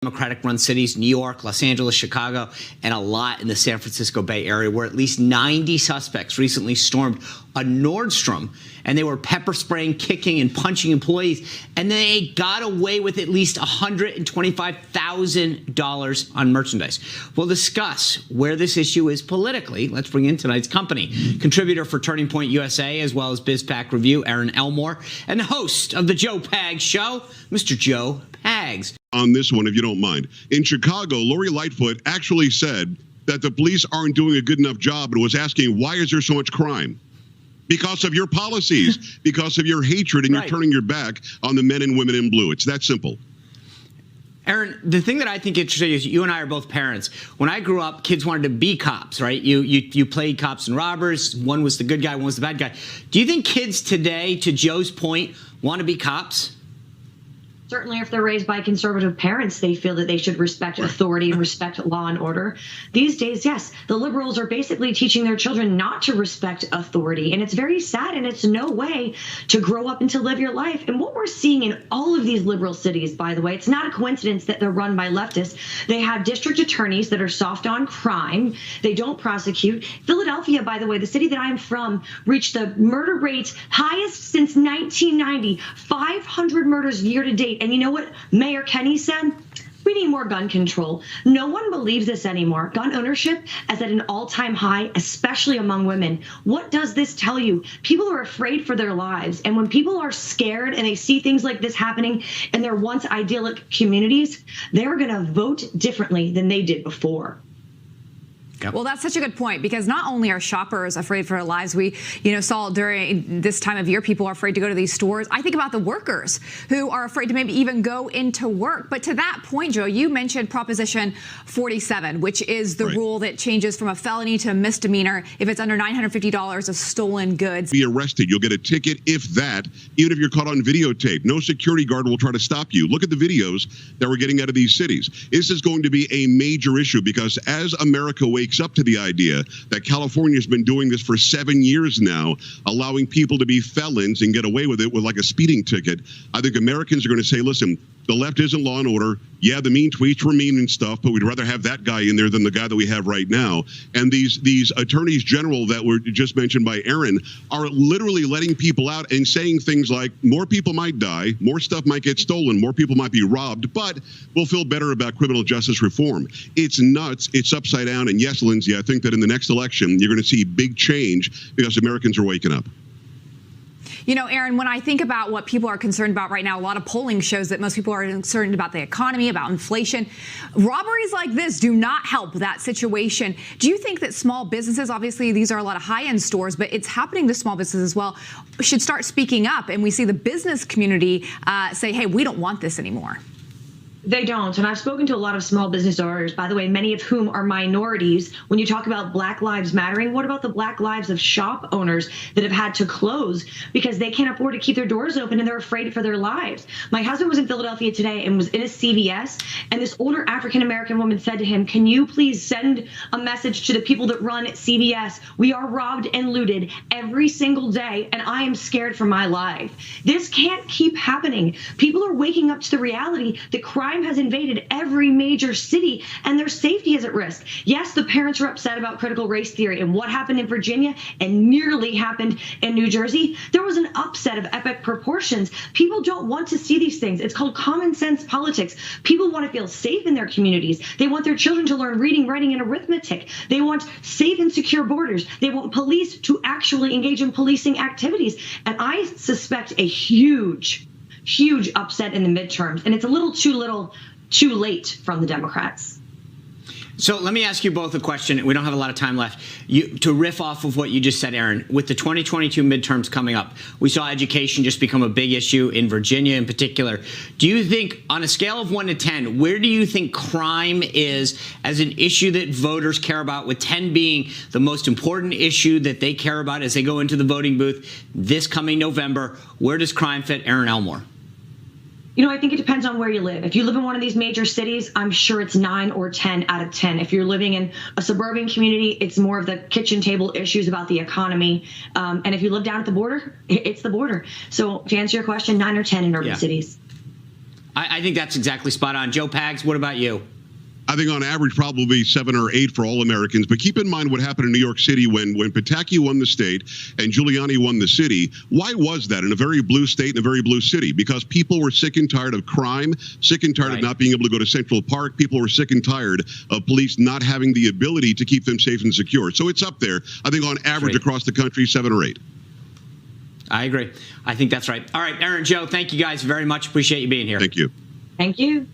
Democratic-run cities, New York, Los Angeles, Chicago, and a lot in the San Francisco Bay Area, where at least 90 suspects recently stormed a Nordstrom, and they were pepper spraying, kicking, and punching employees, and they got away with at least $125,000 on merchandise. We'll discuss where this issue is politically. Let's bring in tonight's company, contributor for Turning Point USA, as well as BizPac Review, Aaron Elmore, and the host of the Joe Pags Show, Mr. Joe Pags. On this one, if you don't mind. In Chicago, Lori Lightfoot actually said that the police aren't doing a good enough job and was asking, why is there so much crime? Because of your policies, because of your hatred, and you're turning your back on the men and women in blue. It's that simple. Aaron, the thing that I think interesting is you and I are both parents. When I grew up, kids wanted to be cops, right? You played cops and robbers. One was the good guy, one was the bad guy. Do you think kids today, to Joe's point, want to be cops? Certainly, if they're raised by conservative parents, they feel that they should respect authority and respect law and order. These days, yes, the liberals are basically teaching their children not to respect authority. And it's very sad, and it's no way to grow up and to live your life. And what we're seeing in all of these liberal cities, by the way, it's not a coincidence that they're run by leftists. They have district attorneys that are soft on crime. They don't prosecute. Philadelphia, by the way, the city that I'm from, reached the murder rate highest since 1990, 500 murders year to date. And you know what Mayor Kenny said? We need more gun control. No one believes this anymore. Gun ownership is at an all-time high, especially among women. What does this tell you? People are afraid for their lives. And when people are scared and they see things like this happening in their once idyllic communities, they're going to vote differently than they did before. Well, that's such a good point, because not only are shoppers afraid for their lives, we saw during this time of year, people are afraid to go to these stores. I think about the workers who are afraid to maybe even go into work. But to that point, Joe, you mentioned Proposition 47, which is the rule that changes from a felony to a misdemeanor if it's under $950 of stolen goods. Be arrested. You'll get a ticket, if that, even if you're caught on videotape. No security guard will try to stop you. Look at the videos that we're getting out of these cities. This is going to be a major issue, because as America wakes up to the idea that California has been doing this for 7 years now, allowing people to be felons and get away with it with like a speeding ticket, I think Americans are going to say, listen, the left isn't law and order. Yeah, the mean tweets were mean and stuff, but we'd rather have that guy in there than the guy that we have right now. And these attorneys general that were just mentioned by Aaron are literally letting people out and saying things like, more people might die, more stuff might get stolen, more people might be robbed, but we'll feel better about criminal justice reform. It's nuts. It's upside down. And yes, Lindsay, I think that in the next election, you're going to see big change because Americans are waking up. You know, Aaron, when I think about what people are concerned about right now, a lot of polling shows that most people are concerned about the economy, about inflation. Robberies like this do not help that situation. Do you think that small businesses, obviously these are a lot of high-end stores, but it's happening to small businesses as well, should start speaking up, and we see the business community say, hey, we don't want this anymore? They don't. And I've spoken to a lot of small business owners, by the way, many of whom are minorities. When you talk about Black Lives Mattering, what about the Black lives of shop owners that have had to close because they can't afford to keep their doors open and they're afraid for their lives? My husband was in Philadelphia today and was in a CVS, and this older African-American woman said to him, can you please send a message to the people that run CVS? We are robbed and looted every single day, and I am scared for my life. This can't keep happening. People are waking up to the reality that crime has invaded every major city and their safety is at risk. Yes, the parents are upset about critical race theory and what happened in Virginia and nearly happened in New Jersey. There was an upset of epic proportions. People don't want to see these things. It's called common sense politics. People want to feel safe in their communities. They want their children to learn reading, writing, and arithmetic. They want safe and secure borders. They want police to actually engage in policing activities. And I suspect a huge upset in the midterms, and it's a little too late from the Democrats. So let me ask you both a question. We don't have a lot of time left. To riff off of what you just said, Aaron, with the 2022 midterms coming up, we saw education just become a big issue in Virginia in particular. Do you think, on a scale of 1 to 10, where do you think crime is as an issue that voters care about, with 10 being the most important issue that they care about as they go into the voting booth this coming November? Where does crime fit, Aaron Elmore? You know, I think it depends on where you live. If you live in one of these major cities, I'm sure it's 9 or 10 out of 10. If you're living in a suburban community, it's more of the kitchen table issues about the economy. And if you live down at the border, it's the border. So to answer your question, 9 or 10 in urban cities. I think that's exactly spot on. Joe Pags, what about you? I think on average probably 7 or 8 for all Americans. But keep in mind what happened in New York City when Pataki won the state and Giuliani won the city. Why was that in a very blue state and a very blue city? Because people were sick and tired of crime, sick and tired of not being able to go to Central Park. People were sick and tired of police not having the ability to keep them safe and secure. So it's up there. I think on average across the country, 7 or 8. I agree. I think that's right. All right, Aaron, Joe, thank you guys very much. Appreciate you being here. Thank you. Thank you.